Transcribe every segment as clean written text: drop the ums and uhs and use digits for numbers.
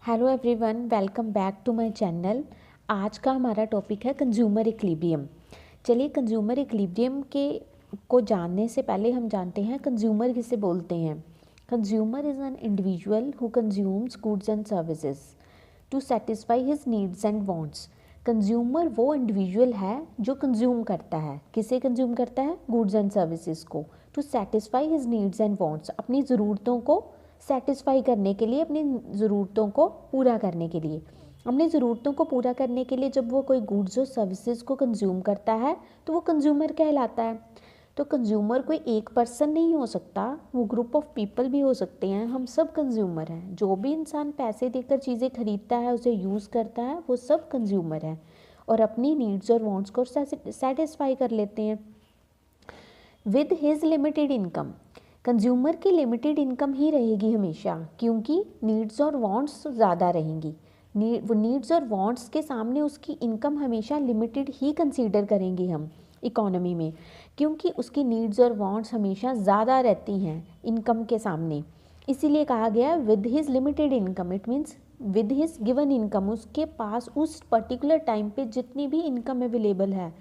Hello everyone, welcome back to my channel. आज का हमारा टॉपिक है कंज्यूमर इक्विलिब्रियम। चलिए, कंज्यूमर इक्विलिब्रियम के को जानने से पहले हम जानते हैं कंज्यूमर किसे बोलते हैं। Consumer is an individual who consumes goods and services to satisfy his needs and wants. Consumer वो इंडिविजुअल है जो कंज्यूम करता है। किसे कंज्यूम करता है? गुड्स एंड सर्विसेज को। To satisfy his needs and wants, अपनी ज़रूरतों को सेटिस्फाई करने के लिए, अपनी ज़रूरतों को पूरा करने के लिए। अपनी ज़रूरतों को पूरा करने के लिए जब वो कोई गुड्स और सर्विसेज को कंज्यूम करता है तो वो कंज्यूमर कहलाता है। तो कंज्यूमर कोई एक पर्सन नहीं हो सकता, वो ग्रुप ऑफ पीपल भी हो सकते हैं। हम सब कंज्यूमर हैं। जो भी इंसान पैसे देकर चीज़ें खरीदता है, उसे यूज़ करता है, वो सब कंज्यूमर है और अपनी नीड्स और वांट्स को सेटिस्फाई कर लेते हैं with his limited income. Consumer की लिमिटेड इनकम ही रहेगी हमेशा, क्योंकि नीड्स और वांट्स ज़्यादा रहेंगी। वो नीड्स और वांट्स के सामने उसकी इनकम हमेशा लिमिटेड ही कंसीडर करेंगे हम इकोनॉमी में, क्योंकि उसकी नीड्स और वांट्स हमेशा ज़्यादा रहती हैं इनकम के सामने। इसीलिए कहा गया with his limited income. It means with his given income, उसके पास उस पर्टिकुलर टाइम पे जितनी भी इनकम अवेलेबल है,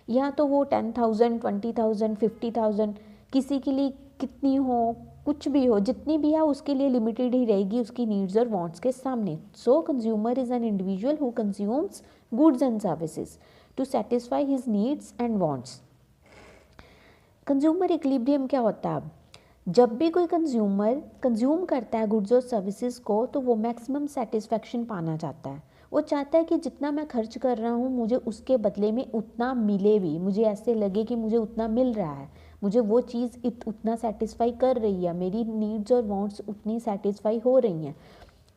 या तो वो 10,000, 20,000, 50,000, किसी के लिए कितनी हो, कुछ भी हो, जितनी भी है उसके लिए लिमिटेड ही रहेगी उसकी नीड्स और वांट्स के सामने। So consumer is an individual who consumes goods and services to satisfy his needs and wants. Consumer equilibrium क्या होता है? अब जब भी कोई कंज्यूमर कंज्यूम करता है गुड्स और सर्विसेज को, तो वो मैक्सिमम सेटिस्फेक्शन पाना चाहता है। वो चाहता है कि जितना मैं खर्च कर रहा हूँ मुझे उसके बदले में उतना मिले भी, मुझे ऐसे लगे कि मुझे उतना मिल रहा है, मुझे वो चीज़ उतना सेटिस्फाई कर रही है, मेरी नीड्स और वांट्स उतनी सेटिस्फाई हो रही हैं।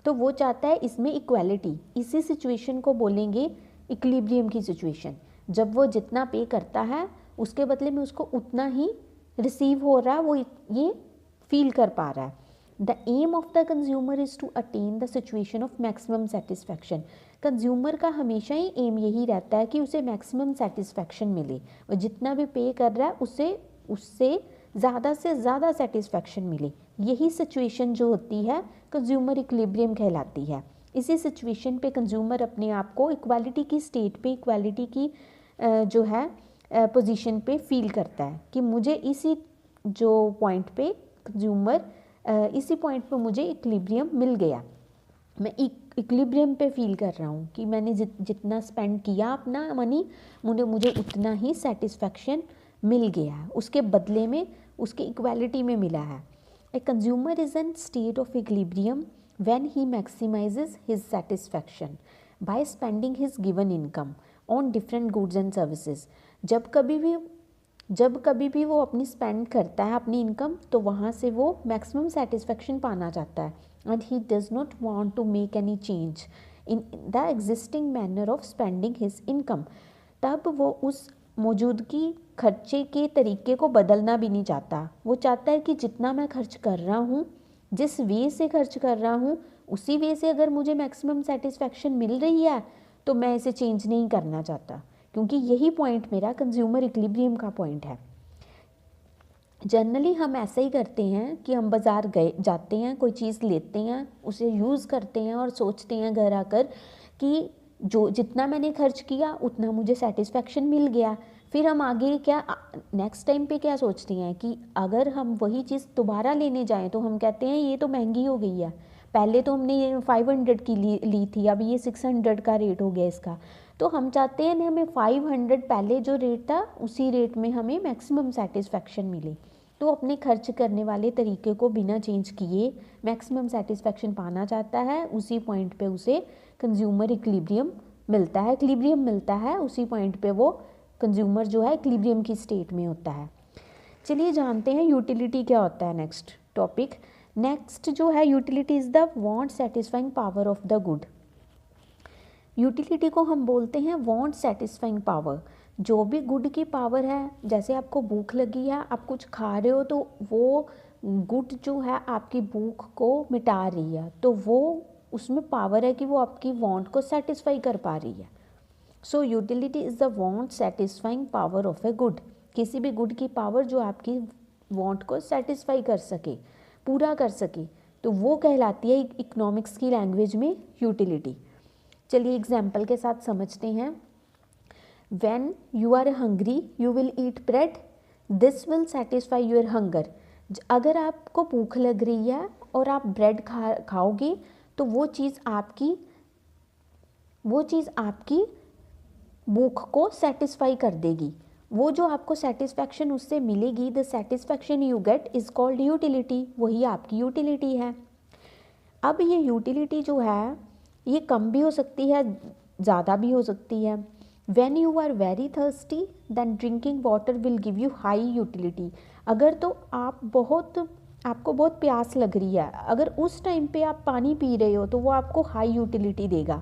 तो वो चाहता है इसमें इक्वालिटी। इसी सिचुएशन को बोलेंगे इक्विलिब्रियम की सिचुएशन। जब वो जितना पे करता है उसके बदले में उसको उतना ही रिसीव हो रहा है, वो ये फील कर पा रहा है। The aim of the consumer is to attain the situation of maximum satisfaction. Consumer का हमेशा ही एम यही रहता है कि उसे मैक्सिमम सेटिस्फैक्शन मिले। वो जितना भी पे कर रहा है उससे ज़्यादा से ज़्यादा सेटिस्फैक्शन मिले। यही सिचुएशन जो होती है कंज्यूमर इक्विलिब्रियम कहलाती है। इसी सिचुएशन पे कंज्यूमर अपने आप को इक्वालिटी की स्टेट पे, इक्वालिटी की जो है पोजीशन पे फील करता है कि मुझे इसी जो पॉइंट पे कंज्यूमर इसी पॉइंट पे मुझे इक्विलिब्रियम मिल गया। मैं इक्विलिब्रियम पे फील कर रहा हूँ कि मैंने जितना स्पेंड किया अपना मनी, मुझे उतना ही सेटिस्फैक्शन मिल गया है, उसके बदले में उसके इक्वालिटी में मिला है। A consumer is an state of equilibrium when he maximises his satisfaction by spending his given income on different goods and services. जब कभी भी वो अपनी स्पेंड करता है अपनी इनकम, तो वहाँ से वो मैक्सिमम सेटिस्फैक्शन पाना चाहता है and he does not want to make any change in the existing manner of spending his income. तब वो उस मौजूदगी खर्चे के तरीके को बदलना भी नहीं चाहता। वो चाहता है कि जितना मैं खर्च कर रहा हूँ, जिस वे से खर्च कर रहा हूँ, उसी वे से अगर मुझे मैक्सिमम सेटिस्फैक्शन मिल रही है तो मैं इसे चेंज नहीं करना चाहता, क्योंकि यही पॉइंट मेरा कंज्यूमर इक्विलिब्रियम का पॉइंट है। जनरली हम ऐसा ही करते हैं कि हम बाज़ार जाते हैं, कोई चीज़ लेते हैं, उसे यूज़ करते हैं और सोचते हैं घर आकर कि जो जितना मैंने खर्च किया उतना मुझे सेटिस्फैक्शन मिल गया। फिर हम आगे क्या नेक्स्ट टाइम पे क्या सोचते हैं कि अगर हम वही चीज़ दोबारा लेने जाएं तो हम कहते हैं ये तो महंगी हो गई है, पहले तो हमने ये 500 की ली थी, अब ये 600 का रेट हो गया इसका। तो हम चाहते हैं हमें 500 पहले जो रेट था उसी रेट में हमें मैक्सिमम सेटिस्फैक्शन मिले। तो अपने खर्च करने वाले तरीके को बिना चेंज किए मैक्सिमम सेटिस्फैक्शन पाना चाहता है। उसी पॉइंट पे उसे कंज्यूमर इक्विलिब्रियम मिलता है, उसी पॉइंट पे वो कंज्यूमर जो है इक्विलिब्रियम की स्टेट में होता है। चलिए जानते हैं यूटिलिटी क्या होता है। नेक्स्ट जो है utility is the want satisfying power of the good. Utility को हम बोलते हैं वांट सेटिस्फाइंग पावर। जो भी गुड की पावर है, जैसे आपको भूख लगी है, आप कुछ खा रहे हो, तो वो गुड जो है आपकी भूख को मिटा रही है, तो वो उसमें पावर है कि वो आपकी वांट को सेटिस्फाई कर पा रही है। सो utility is the want satisfying power of a good. किसी भी गुड की पावर जो आपकी वांट को सेटिस्फाई कर सके, पूरा कर सके। तो वो कहलाती है इकोनॉमिक्स की लैंग्वेज में यूटिलिटी। चलिए एग्जाम्पल के साथ समझते हैं। When you are hungry you will eat bread, this will satisfy your hunger. अगर आपको भूख लग रही है और आप ब्रेड खाओगे तो वो चीज़ आपकी भूख को सेटिस्फाई कर देगी। वो जो आपको सेटिस्फैक्शन उससे मिलेगी, the satisfaction you get is called utility, वही आपकी यूटिलिटी है। अब ये यूटिलिटी जो है ये कम भी हो सकती है, ज़्यादा भी हो सकती है। When you are very thirsty then drinking water will give you high utility. अगर तो आपको बहुत प्यास लग रही है, अगर उस टाइम पे आप पानी पी रहे हो तो वो आपको हाई यूटिलिटी देगा।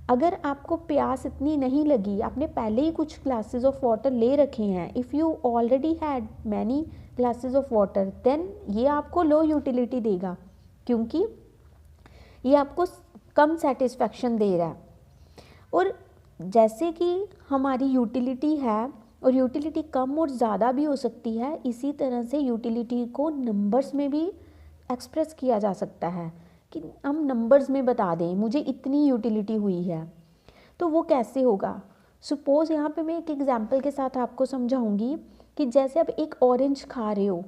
अगर आपको प्यास इतनी नहीं लगी, आपने पहले ही कुछ ग्लासेस ऑफ वाटर ले रखे हैं, if you already had many glasses of water, then ये आपको लो यूटिलिटी देगा, क्योंकि ये आपको कम सेटिस्फैक्शन दे रहा है। और जैसे कि हमारी यूटिलिटी है और यूटिलिटी कम और ज़्यादा भी हो सकती है, इसी तरह से यूटिलिटी को नंबर्स में भी एक्सप्रेस किया जा सकता है कि हम नंबर्स में बता दें मुझे इतनी यूटिलिटी हुई है। तो वो कैसे होगा? सपोज़ यहाँ पे मैं एक एग्जांपल के साथ आपको समझाऊंगी कि जैसे आप एक ऑरेंज खा रहे हो,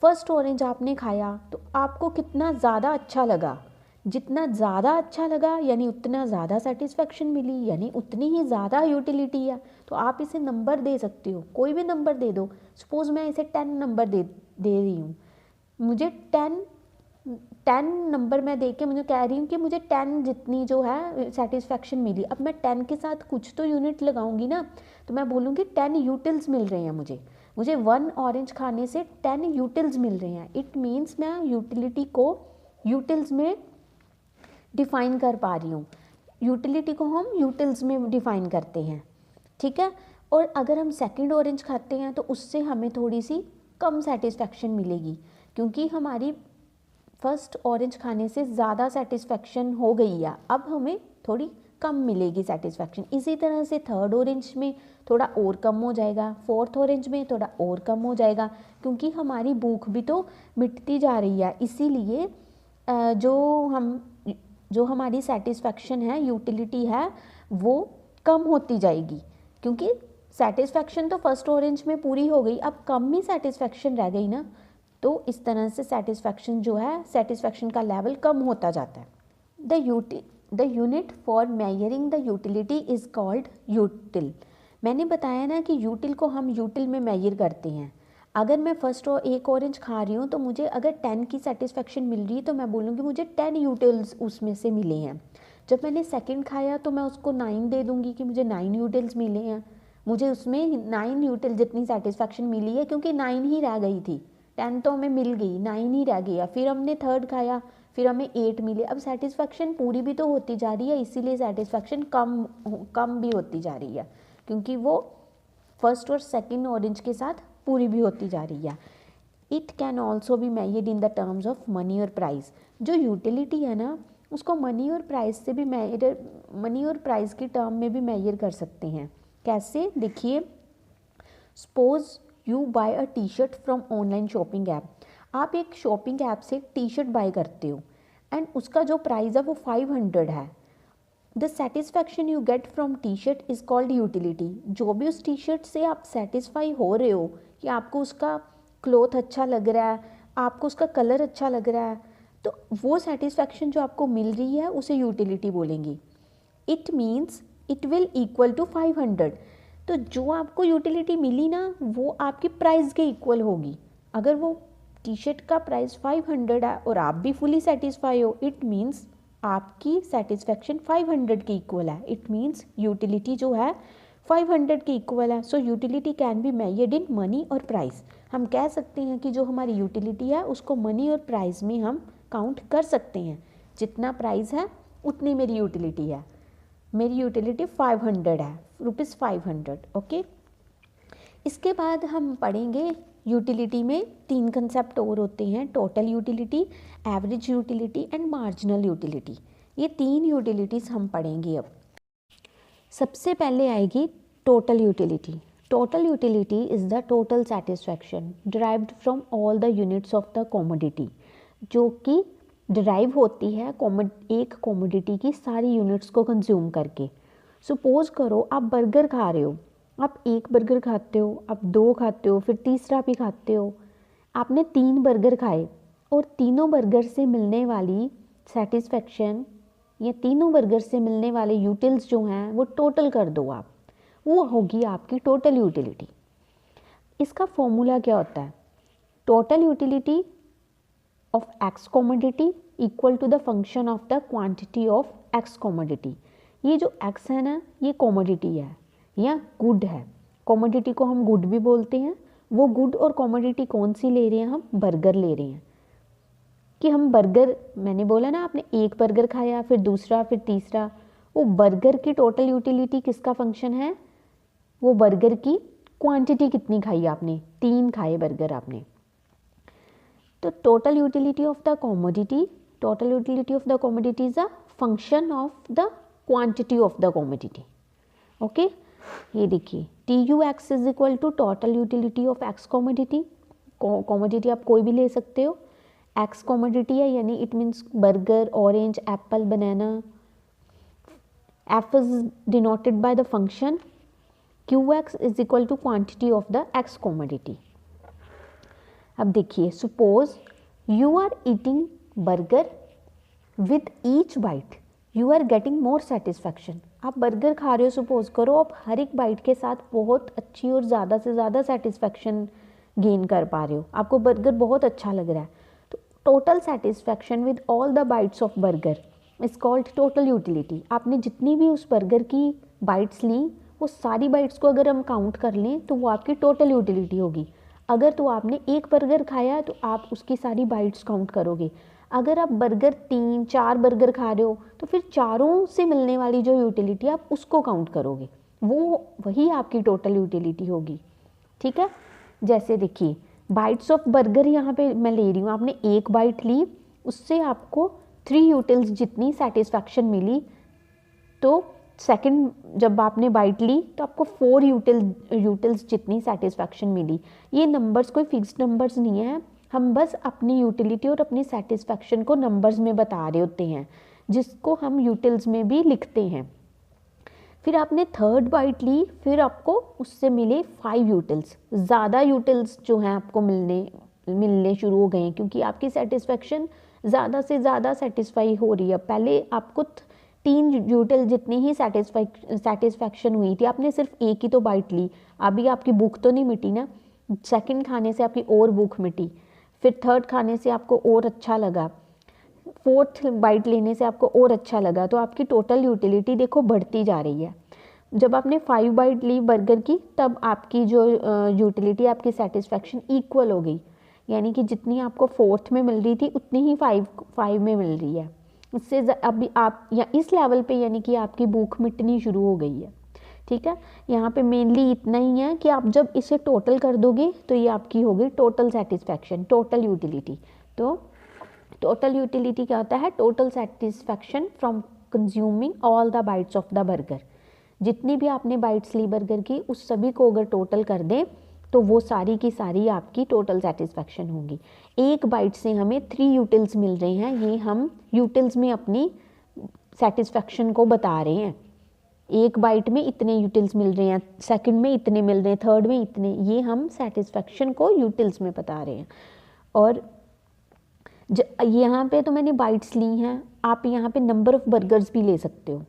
फर्स्ट ऑरेंज आपने खाया तो आपको कितना ज़्यादा अच्छा लगा। जितना ज़्यादा अच्छा लगा यानी उतना ज़्यादा सेटिस्फेक्शन मिली, यानी उतनी ही ज़्यादा यूटिलिटी है। तो आप इसे नंबर दे सकते हो, कोई भी नंबर दे दो। सपोज़ मैं इसे 10 नंबर दे रही हूँ, मुझे 10 नंबर मैं दे के मुझे कह रही हूँ कि मुझे 10 जितनी जो है सेटिस्फेक्शन मिली। अब मैं 10 के साथ कुछ तो यूनिट लगाऊंगी ना, तो मैं बोलूँगी 10 यूटिल्स मिल रहे हैं मुझे 1 ऑरेंज खाने से 10 यूटिल्स मिल रहे हैं। इट मीन्स मैं यूटिलिटी को यूटिल्स में डिफ़ाइन कर पा रही हूँ। यूटिलिटी को हम यूटिल्स में डिफ़ाइन करते हैं, ठीक है। और अगर हम सेकंड ऑरेंज खाते हैं तो उससे हमें थोड़ी सी कम सेटिस्फेक्शन मिलेगी, क्योंकि हमारी फर्स्ट ऑरेंज खाने से ज़्यादा सेटिस्फेक्शन हो गई है, अब हमें थोड़ी कम मिलेगी सेटिस्फेक्शन। इसी तरह से थर्ड ऑरेंज में थोड़ा और कम हो जाएगा, फोर्थ ऑरेंज में थोड़ा और कम हो जाएगा, क्योंकि हमारी भूख भी तो मिटती जा रही है। इसीलिए जो हमारी सेटिस्फेक्शन है, यूटिलिटी है, वो कम होती जाएगी, क्योंकि सेटिस्फेक्शन तो फर्स्ट ऑरेंज में पूरी हो गई, अब कम ही सेटिस्फेक्शन रह गई ना। तो इस तरह से सेटिस्फेक्शन जो है, सेटिस्फेक्शन का लेवल कम होता जाता है। The unit for measuring the utility is called यूटिल। मैंने बताया ना कि यूटिल को हम यूटिल में मेजर करते हैं। अगर मैं एक ऑरेंज खा रही हूँ तो मुझे अगर 10 की सेटिस्फेक्शन मिल रही है तो मैं बोलूँगी मुझे 10 यूटिल्स उसमें से मिले हैं। जब मैंने सेकंड खाया तो मैं उसको 9 दे दूँगी कि मुझे 9 यूटिल्स मिले हैं, मुझे उसमें 9 यूटिल जितनी सेटिस्फेक्शन मिली है, क्योंकि 9 ही रह गई थी। 10 तो हमें मिल गई, 9 ही रह गया। फिर हमने थर्ड खाया, फिर हमें 8 मिले। अब सेटिस्फेक्शन पूरी भी तो होती जा रही है, इसीलिए सेटिस्फेक्शन कम भी होती जा रही है, क्योंकि वो फर्स्ट और सेकंड ऑरेंज के साथ पूरी भी होती जा रही है। It can also be measured in the terms of money और प्राइस। जो यूटिलिटी है ना, उसको मनी और प्राइस से भी मनी और प्राइस की टर्म में भी मेजर कर सकते हैं। कैसे? देखिए, suppose you buy a T shirt from online shopping app. आप एक शॉपिंग ऐप से टी शर्ट बाय करते हो एंड उसका जो प्राइस है वो 500 है। The satisfaction you get from T shirt is called utility. जो भी उस टी शर्ट से आप सेटिस्फाई हो रहे हो कि आपको उसका क्लॉथ अच्छा लग रहा है, आपको उसका कलर अच्छा लग रहा है, तो वो सेटिस्फैक्शन जो आपको मिल रही है उसे यूटिलिटी बोलेंगे। It means it will equal to 500। तो जो आपको यूटिलिटी मिली ना, वो आपकी प्राइस के इक्वल होगी। अगर वो टी शर्ट का प्राइस 500 है और आप भी फुली सेटिस्फाई हो, इट मीन्स आपकी सेटिस्फेक्शन 500 के इक्वल है। इट मीन्स यूटिलिटी जो है 500 के इक्वल है। सो utility can be measured in money और प्राइस। हम कह सकते हैं कि जो हमारी यूटिलिटी है उसको मनी और प्राइस में हम काउंट कर सकते हैं। जितना प्राइस है उतनी मेरी यूटिलिटी है। मेरी यूटिलिटी 500 है, ₹500। ओके, इसके बाद हम पढ़ेंगे यूटिलिटी में 3 कंसेप्ट और होते हैं, total utility, average utility and marginal utility. ये 3 यूटिलिटीज़ हम पढ़ेंगे अब। सबसे पहले आएगी total utility. Total utility is the total satisfaction derived from all the units of the commodity, जो कि डिराइव होती है एक कॉमोडिटी की सारी यूनिट्स को कंज्यूम करके। सपोज करो आप बर्गर खा रहे हो, आप एक बर्गर खाते हो, आप दो खाते हो, फिर तीसरा भी खाते हो। आपने 3 बर्गर खाए और तीनों बर्गर से मिलने वाली सेटिस्फेक्शन या तीनों बर्गर से मिलने वाले यूटिल्स जो हैं वो टोटल कर दो आप, वो होगी आपकी टोटल यूटिलिटी। इसका फॉर्मूला क्या होता है? Total utility of X commodity equal to the function of the quantity of X commodity. ये जो एक्स है ना, ये कॉमोडिटी है या गुड है। कॉमोडिटी को हम गुड भी बोलते हैं। वो गुड और कॉमोडिटी कौन सी ले रहे हैं? हम बर्गर ले रहे हैं। कि हम बर्गर, मैंने बोला ना आपने एक बर्गर खाया, फिर दूसरा, फिर तीसरा, वो बर्गर की टोटल यूटिलिटी किसका फंक्शन है? वो बर्गर की क्वांटिटी कितनी खाई आपने, 3 खाए बर्गर आपने। तो total utility of the commodity, total utility of the commodity is a function of the quantity of the commodity. Okay, ये देखिए TUX is equal to total utility of X commodity. Commodity आप कोई भी ले सकते हो, एक्स कॉमोडिटी है यानी it means burger, orange, Apple, banana. F is denoted by the function QX is equal to quantity of the X commodity। अब देखिए, suppose you are eating burger with each bite you are getting more satisfaction. आप burger खा रहे हो, suppose करो आप हर एक bite के साथ बहुत अच्छी और ज़्यादा से ज़्यादा सेटिस्फैक्शन गेन कर पा रहे हो, आपको बर्गर बहुत अच्छा लग रहा है। तो total satisfaction with all the bytes of burger is called total utility. आपने जितनी भी उस बर्गर की बाइट्स ली, वो सारी बाइट्स को अगर हम काउंट कर लें तो वो आपकी टोटल यूटिलिटी होगी। अगर तो आपने एक बर्गर खाया तो आप उसकी सारी बाइट्स काउंट करोगे। अगर आप बर्गर 3-4 बर्गर खा रहे हो तो फिर चारों से मिलने वाली जो यूटिलिटी आप उसको काउंट करोगे, वो वही आपकी टोटल यूटिलिटी होगी। ठीक है, जैसे देखिए बाइट्स ऑफ बर्गर यहाँ पे मैं ले रही हूँ, आपने एक बाइट ली, उससे आपको 3 यूटिल्स जितनी सेटिस्फैक्शन मिली। तो सेकंड जब आपने बाइट ली तो आपको 4 यूटिल्स जितनी सेटिस्फैक्शन मिली। ये नंबर्स कोई फिक्स्ड नंबर्स नहीं है, हम बस अपनी यूटिलिटी और अपनी सेटिस्फैक्शन को नंबर्स में बता रहे होते हैं, जिसको हम यूटिल्स में भी लिखते हैं। फिर आपने थर्ड बाइट ली, फिर आपको उससे मिले 5 यूटिल्स। ज़्यादा यूटिल्स जो हैं आपको मिलने शुरू हो गए हैं, क्योंकि आपकी सेटिस्फैक्शन ज़्यादा से ज़्यादा सेटिस्फाई हो रही है। पहले आपको 3 यूटिल जितनी ही सेटिस्फैक्शन हुई थी, आपने सिर्फ एक ही तो बाइट ली, अभी आपकी भूख तो नहीं मिटी ना। सेकंड खाने से आपकी और भूख मिटी, फिर थर्ड खाने से आपको और अच्छा लगा, फोर्थ बाइट लेने से आपको और अच्छा लगा। तो आपकी टोटल यूटिलिटी देखो बढ़ती जा रही है। जब आपने 5 बाइट ली बर्गर की, तब आपकी जो यूटिलिटी, आपकी सेटिस्फैक्शन इक्वल हो गई, यानी कि जितनी आपको फोर्थ में मिल रही थी उतनी ही 5 में मिल रही है। इससे अभी आप या इस लेवल पे यानी कि आपकी भूख मिटनी शुरू हो गई है। ठीक है, यहाँ पे मेनली इतना ही है कि आप जब इसे टोटल कर दोगे तो ये आपकी हो गई टोटल सेटिस्फैक्शन, टोटल यूटिलिटी। तो टोटल यूटिलिटी क्या होता है? Total satisfaction from consuming all the bytes of the burger. जितनी भी आपने बाइट्स ली बर्गर की, उस सभी को अगर टोटल कर दें तो वो सारी की सारी आपकी टोटल सेटिस्फैक्शन होगी। एक बाइट से हमें 3 यूटिल्स मिल रहे हैं, ये हम यूटिल्स में अपनी सेटिस्फैक्शन को बता रहे हैं। एक बाइट में इतने यूटिल्स मिल रहे हैं, सेकंड में इतने मिल रहे हैं, थर्ड में इतने, ये हम सेटिस्फैक्शन को यूटिल्स में बता रहे हैं। और यहाँ पे तो मैंने बाइट्स ली हैं, आप यहाँ पे नंबर ऑफ बर्गर्स भी ले सकते हो।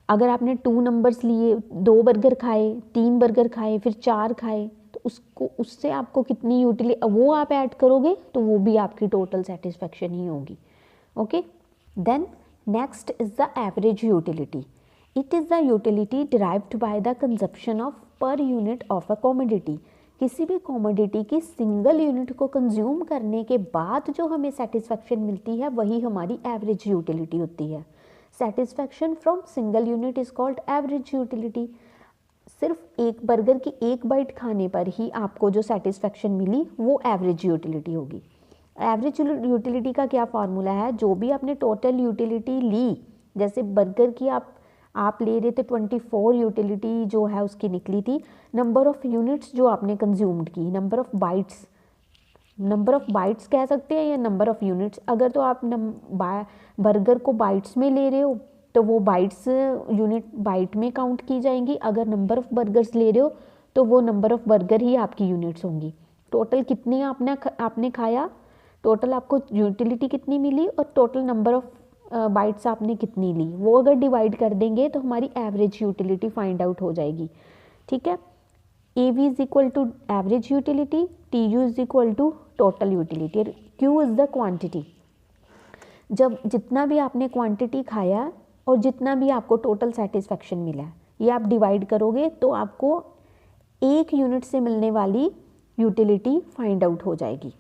अगर आपने 2 नंबर्स लिए, 2 बर्गर खाए, 3 बर्गर खाए, फिर 4 खाए, तो उससे आपको कितनी यूटिलिटी वो आप ऐड करोगे तो वो भी आपकी टोटल सेटिस्फैक्शन ही होगी। Okay, then next is the average utility. It is the utility derived by the consumption of per unit of a commodity. किसी भी कॉमोडिटी की सिंगल यूनिट को कंज्यूम करने के बाद जो हमें सेटिस्फैक्शन मिलती है वही हमारी एवरेज यूटिलिटी होती है। Satisfaction from single unit is called average utility. सिर्फ एक बर्गर की एक बाइट खाने पर ही आपको जो सेटिस्फैक्शन मिली वो एवरेज यूटिलिटी होगी। एवरेज यूटिलिटी का क्या फार्मूला है? जो भी आपने टोटल यूटिलिटी ली, जैसे बर्गर की आप ले रहे थे 24 यूटिलिटी जो है उसकी निकली थी, नंबर ऑफ यूनिट्स जो आपने कंज्यूम्ड की, number of bytes number of bytes कह सकते हैं या नंबर ऑफ़ यूनिट्स। अगर तो आप बर्गर को बाइट्स में ले रहे हो तो वो बाइट्स यूनिट बाइट में काउंट की जाएंगी। अगर नंबर ऑफ़ बर्गर्स ले रहे हो तो वो नंबर ऑफ़ बर्गर ही आपकी यूनिट्स होंगी। टोटल कितनी आपने खाया, टोटल आपको यूटिलिटी कितनी मिली और टोटल नंबर ऑफ़ बाइट्स आपने कितनी ली, वो अगर डिवाइड कर देंगे तो हमारी एवरेज यूटिलिटी फाइंड आउट हो जाएगी। ठीक है, AV is equal to average utility, TU is equal to total utility, Q is the quantity. जब जितना भी आपने क्वांटिटी खाया और जितना भी आपको टोटल सेटिस्फेक्शन मिला, ये आप डिवाइड करोगे तो आपको एक यूनिट से मिलने वाली यूटिलिटी फाइंड आउट हो जाएगी।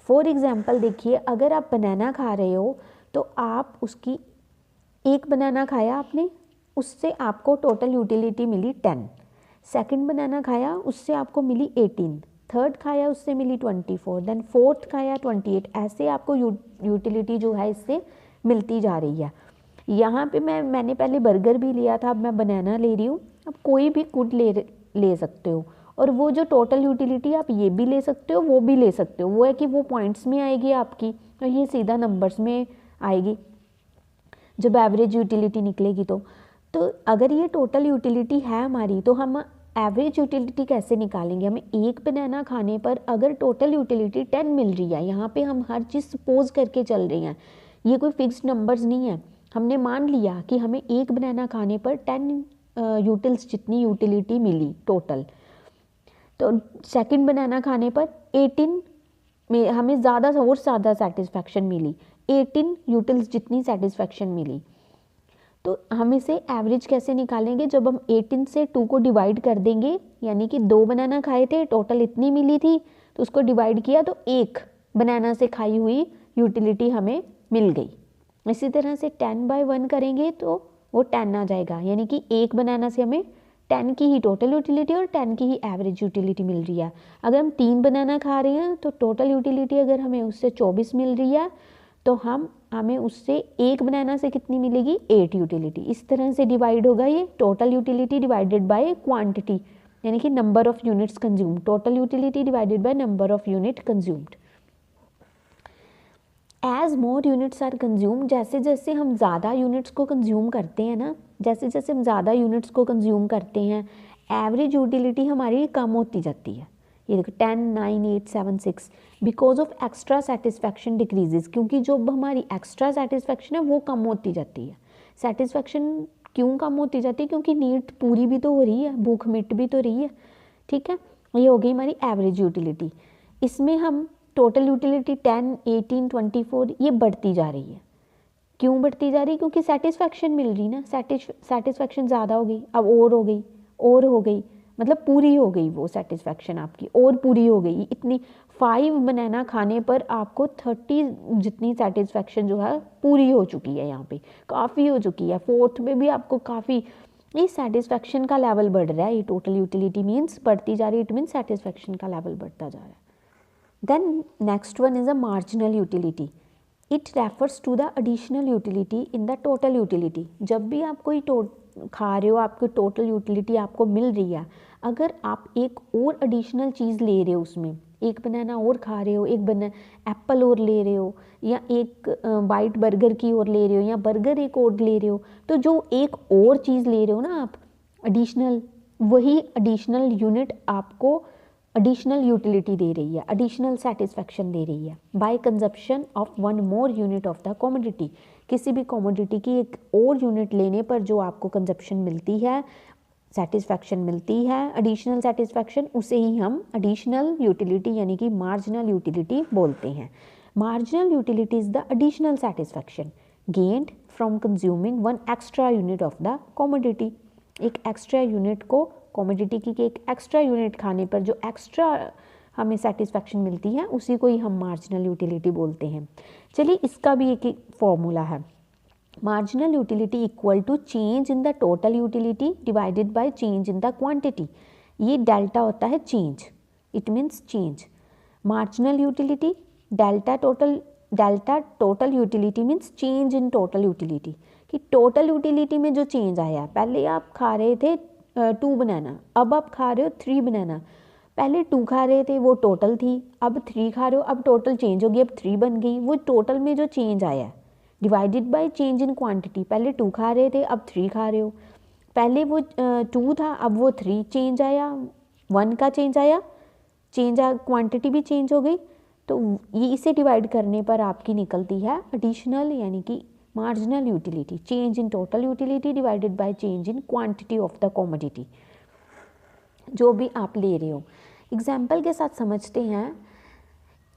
फॉर एग्जांपल देखिए, अगर आप बनाना खा रहे हो तो आप उसकी एक बनाना खाया आपने, उससे आपको टोटल यूटिलिटी मिली 10। सेकंड बनाना खाया उससे आपको मिली 18, थर्ड खाया उससे मिली 24, देन फोर्थ खाया 28। ऐसे आपको यूटिलिटी जो है इससे मिलती जा रही है। यहाँ पे मैंने पहले बर्गर भी लिया था, अब मैं बनाना ले रही हूँ। अब कोई भी गुड ले सकते हो, और वो जो टोटल यूटिलिटी आप ये भी ले सकते हो वो भी ले सकते हो। वो है कि वो पॉइंट्स में आएगी आपकी और ये सीधा नंबर्स में आएगी जब एवरेज यूटिलिटी निकलेगी। तो अगर ये टोटल यूटिलिटी है हमारी, तो हम एवरेज यूटिलिटी कैसे निकालेंगे? हमें एक बनाना खाने पर अगर टोटल यूटिलिटी 10 मिल रही है, यहाँ पे हम हर चीज़ सपोज करके चल रहे हैं, ये कोई फिक्स्ड नंबर्स नहीं है। हमने मान लिया कि हमें एक बनाना खाने पर 10 यूटिल्स जितनी यूटिलिटी मिली टोटल। तो सेकंड बनाना खाने पर 18 में हमें ज़्यादा और ज़्यादा सेटिस्फैक्शन मिली, 18 यूटिल्स जितनी सेटिस्फैक्शन मिली। तो हम इसे एवरेज कैसे निकालेंगे? जब हम 18 से 2 को डिवाइड कर देंगे, यानी कि 2 बनाना खाए थे, टोटल इतनी मिली थी, तो उसको डिवाइड किया तो एक बनाना से खाई हुई यूटिलिटी हमें मिल गई। इसी तरह से 10/1 करेंगे तो वो 10 आ जाएगा, यानी कि एक बनाना से हमें 10 की ही टोटल यूटिलिटी और 10 की ही एवरेज यूटिलिटी मिल रही है। अगर हम 3 बनाना खा रहे हैं तो टोटल यूटिलिटी अगर हमें उससे 24 मिल रही है, तो हमें उससे एक बनाना से कितनी मिलेगी? 8 यूटिलिटी। इस तरह से डिवाइड होगा ये total utility divided by quantity, यानी कि number of units consume. Total utility divided by number of unit consumed. As more units are consume, जैसे जैसे हम ज़्यादा यूनिट्स को कंज्यूम करते हैं ना, जैसे जैसे हम ज़्यादा यूनिट्स को कंज्यूम करते हैं, एवरेज यूटिलिटी हमारी कम होती जाती है। ये देखो 10, 9, 8, 7, 6 because of extra satisfaction decreases, क्योंकि जो हमारी एक्स्ट्रा सेटिस्फैक्शन है वो कम होती जाती है। सेटिस्फैक्शन क्यों कम होती जाती है? क्योंकि नीड पूरी भी तो हो रही है, भूख मिट भी तो रही है। ठीक है, ये हो गई हमारी एवरेज यूटिलिटी। इसमें हम टोटल यूटिलिटी 10, 18, 24 ये बढ़ती जा रही है। क्यों बढ़ती जा रही है? क्योंकि सेटिस्फैक्शन मिल रही ना, सेटिस्फैक्शन ज़्यादा हो गई, अब और हो गई, और हो गई, मतलब पूरी हो गई वो सेटिस्फैक्शन आपकी, और पूरी हो गई। इतनी 5 बनाना खाने पर आपको 30 जितनी सेटिस्फैक्शन जो है पूरी हो चुकी है, यहाँ पे काफ़ी हो चुकी है। फोर्थ में भी आपको काफ़ी, ये सेटिस्फैक्शन का लेवल बढ़ रहा है। ये टोटल यूटिलिटी मीन्स बढ़ती जा रही है, इट मीन्स सेटिस्फैक्शन का लेवल बढ़ता जा रहा है। Then next one is a marginal utility. It refers to the additional utility in the total utility. जब भी आप कोई खा रहे हो, आपको टोटल यूटिलिटी आपको मिल रही है, अगर आप एक और एडिशनल चीज़ ले रहे हो, उसमें एक बनाना और खा रहे हो, एक एप्पल और ले रहे हो, या एक बाइट बर्गर की और ले रहे हो, या बर्गर एक और ले रहे हो, तो जो एक और चीज़ ले रहे हो ना आप एडिशनल, वही एडिशनल यूनिट आपको एडिशनल यूटिलिटी दे रही है, एडिशनल सेटिस्फैक्शन दे रही है by consumption of 1 more unit of the commodity. किसी भी कमोडिटी की एक और यूनिट लेने पर जो आपको कंजप्शन मिलती है, सेटिस्फैक्शन मिलती है, एडिशनल सेटिस्फैक्शन, उसे ही हम एडिशनल यूटिलिटी यानी कि मार्जिनल यूटिलिटी बोलते हैं। Marginal utility is the additional satisfaction gained from consuming 1 extra unit of the commodity. एक एक्स्ट्रा यूनिट को, कमोडिटी की एक एक्स्ट्रा यूनिट खाने पर जो एक्स्ट्रा हमें सेटिस्फैक्शन मिलती है, उसी को ही हम मार्जिनल यूटिलिटी बोलते हैं। चलिए, इसका भी एक फॉर्मूला है। Marginal utility equal to change in the total utility divided by change in the quantity. ये डेल्टा होता है change, it means change. Marginal utility delta total utility means change in total utility, कि total utility में जो change आया, पहले आप खा रहे थे 2 बनाना, अब आप खा रहे हो 3 बनाना, पहले 2 खा रहे थे वो टोटल थी, अब 3 खा रहे हो, अब टोटल चेंज हो गई, अब 3 बन गई। वो टोटल में जो चेंज आया divided by change in quantity, पहले 2 खा रहे थे अब 3 खा रहे हो, पहले वो 2 था अब वो 3 चेंज आया, 1 का चेंज आया, क्वांटिटी भी चेंज हो गई। तो ये इसे डिवाइड करने पर आपकी निकलती है एडिशनल यानी कि marginal utility, change in total utility divided by change in quantity of the commodity जो भी आप ले रहे हो। एग्जाम्पल के साथ समझते हैं।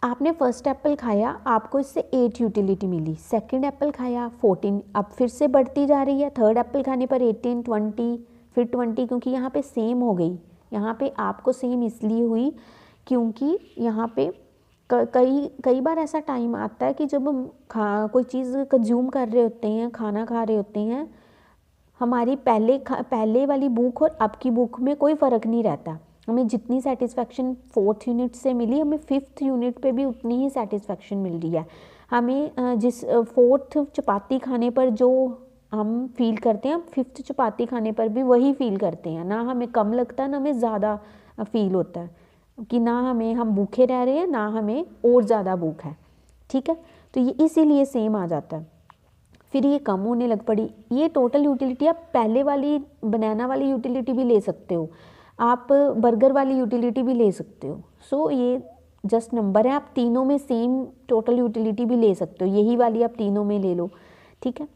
आपने फर्स्ट एप्पल खाया, आपको इससे 8 यूटिलिटी मिली, सेकंड एप्पल खाया 14, अब फिर से बढ़ती जा रही है, थर्ड एप्पल खाने पर 18, 20, फिर 20, क्योंकि यहाँ पे सेम हो गई। यहाँ पे आपको सेम इसलिए हुई क्योंकि यहाँ पे कई बार ऐसा टाइम आता है कि जब हम कोई चीज़ कंज्यूम कर रहे होते हैं, खाना खा रहे होते हैं, हमारी पहले वाली भूख और अब की भूख में कोई फ़र्क नहीं रहता। हमें जितनी सेटिस्फेक्शन 4th यूनिट से मिली, हमें 5th यूनिट पे भी उतनी ही सेटिस्फेक्शन मिल रही है। हमें जिस 4th चपाती खाने पर जो हम फील करते हैं, 5th चपाती खाने पर भी वही फील करते हैं। ना हमें कम लगता, ना हमें ज़्यादा फील होता है कि ना हम भूखे रह रहे हैं, ना हमें और ज़्यादा भूख है। ठीक है, तो ये इसीलिए सेम आ जाता है। फिर ये कम होने लग पड़ी। ये टोटल यूटिलिटी आप पहले वाली बनाना वाली यूटिलिटी भी ले सकते हो, आप बर्गर वाली यूटिलिटी भी ले सकते हो। सो ये जस्ट नंबर है, आप तीनों में सेम टोटल यूटिलिटी भी ले सकते हो, यही वाली आप तीनों में ले लो। ठीक है,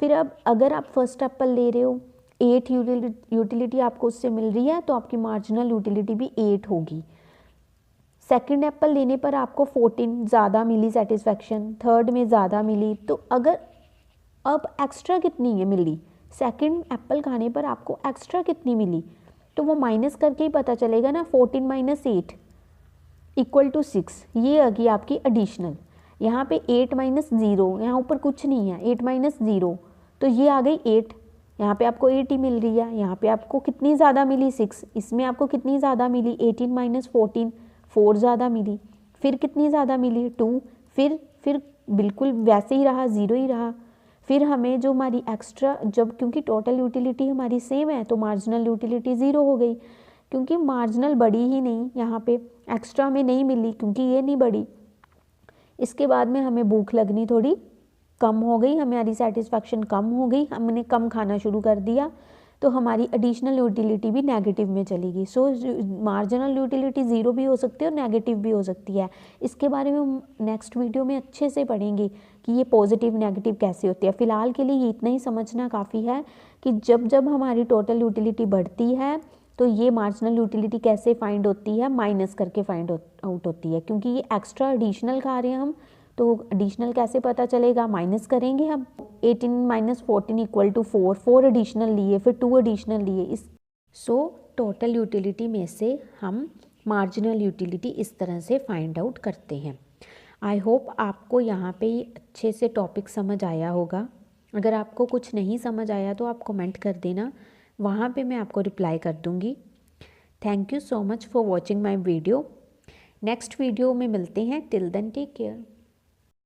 फिर अब अगर आप फर्स्ट एप्पल ले रहे हो, 8 यूटिलिटी आपको उससे मिल रही है, तो आपकी मार्जिनल यूटिलिटी भी 8 होगी। सेकंड एप्पल लेने पर आपको 14 ज़्यादा मिली सेटिस्फेक्शन, थर्ड में ज़्यादा मिली। तो अगर अब एक्स्ट्रा कितनी है मिली, सेकंड एप्पल खाने पर आपको एक्स्ट्रा कितनी मिली, तो वो माइनस करके ही पता चलेगा ना। 14 - 8 = 6, ये आ गई आपकी एडिशनल। यहाँ पे 8 - 0, यहाँ ऊपर कुछ नहीं है, 8 - 0, तो ये आ गई 8। यहाँ पे आपको 8 ही मिल रही है। यहाँ पे आपको कितनी ज़्यादा मिली 6, इसमें आपको कितनी ज़्यादा मिली 18 - 14, 4 ज़्यादा मिली। फिर कितनी ज़्यादा मिली 2, फिर बिल्कुल वैसे ही रहा, 0 ही रहा। फिर हमें जो हमारी एक्स्ट्रा, जब क्योंकि टोटल यूटिलिटी हमारी सेम है तो मार्जिनल यूटिलिटी 0 हो गई, क्योंकि मार्जिनल बढ़ी ही नहीं, यहाँ पे एक्स्ट्रा में नहीं मिली क्योंकि ये नहीं बढ़ी। इसके बाद में हमें भूख लगनी थोड़ी कम हो गई, हमारी सेटिस्फेक्शन कम हो गई, हमने कम खाना शुरू कर दिया, तो हमारी एडिशनल यूटिलिटी भी नेगेटिव में चली गई। सो मार्जिनल यूटिलिटी 0 भी हो सकती है और नेगेटिव भी हो सकती है। इसके बारे में हम नेक्स्ट वीडियो में अच्छे से पढ़ेंगे कि ये पॉजिटिव नेगेटिव कैसे होती है। फ़िलहाल के लिए ये इतना ही समझना काफ़ी है कि जब हमारी टोटल यूटिलिटी बढ़ती है तो ये मार्जिनल यूटिलिटी कैसे फाइंड होती है, माइनस करके फाइंड आउट होती है। क्योंकि ये एक्स्ट्रा एडिशनल खा रहे हैं हम, तो एडिशनल कैसे पता चलेगा, माइनस करेंगे हम। 18 - 14 = 4, 4 एडिशनल लिए, फिर 2 एडिशनल लिए। सो टोटल यूटिलिटी में से हम मार्जिनल यूटिलिटी इस तरह से फाइंड आउट करते हैं। आई होप आपको यहाँ पे अच्छे से टॉपिक समझ आया होगा। अगर आपको कुछ नहीं समझ आया तो आप कमेंट कर देना, वहाँ पे मैं आपको रिप्लाई कर दूँगी। Thank you so much for watching my video. Next video में मिलते हैं। Till then take care.